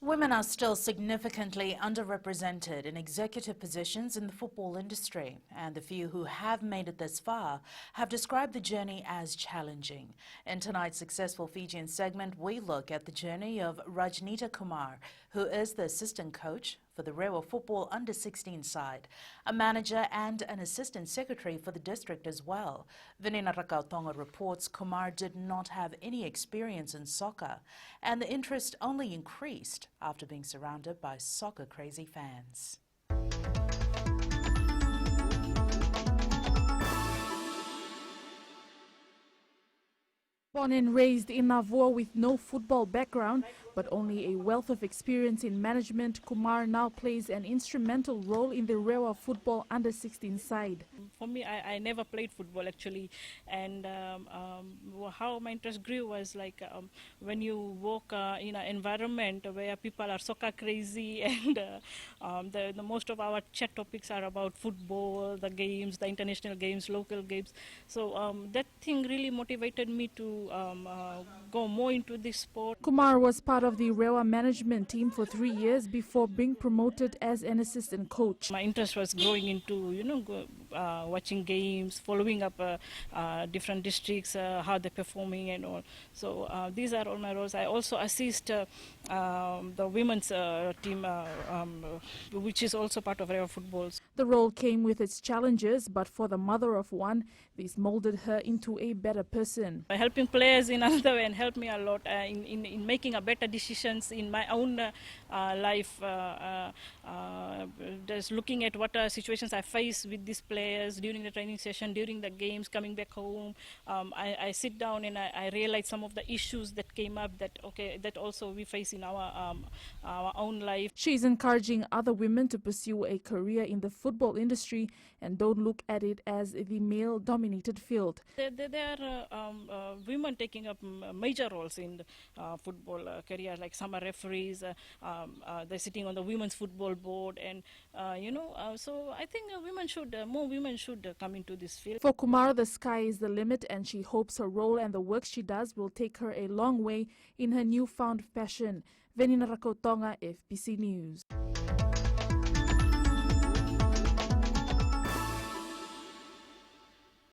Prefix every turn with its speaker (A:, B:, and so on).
A: Women are still significantly underrepresented in executive positions in the football industry, and the few who have made it this far have described the journey as challenging. In tonight's Successful Fijian segment, we look at the journey of Rajnita Kumar, who is the assistant coach for the Rewa football under-16 side, a manager and an assistant secretary for the district as well. Vinina Rakautonga reports Kumar did not have any experience in soccer, and the interest only increased after being surrounded by soccer-crazy fans.
B: Born and raised in Navua with no football background, but only a wealth of experience in management, Kumar now plays an instrumental role in the Rewa football under-16 side.
C: For me, I never played football actually, and how my interest grew was like when you walk in an environment where people are soccer crazy, and the most of our chat topics are about football, the games, the international games, local games. So that thing really motivated me to go more into this sport.
B: Kumar was part of the Rewa management team for 3 years before being promoted as an assistant coach.
C: My interest was growing into, watching games, following up different districts, how they're performing and all. So these are all my roles. I also assist the women's team, which is also part of Rewa football.
B: The role came with its challenges, but for the mother of one, this molded her into a better person.
C: Helping players in another way and helped me a lot in making a better decisions in my own life. Just looking at what situations I face with these players during the training session, during the games, coming back home. I sit down and I realize some of the issues that came up that also we face in our own life.
B: She's encouraging other women to pursue a career in the football industry and don't look at it as the male-dominated field.
C: There are women taking up major roles in the football career, like summer referees. They're sitting on the women's football board, and so I think more women should come into this field.
B: For Kumar, the sky is the limit, and she hopes her role and the work she does will take her a long way in her newfound passion. Venina Rakautonga, FBC News.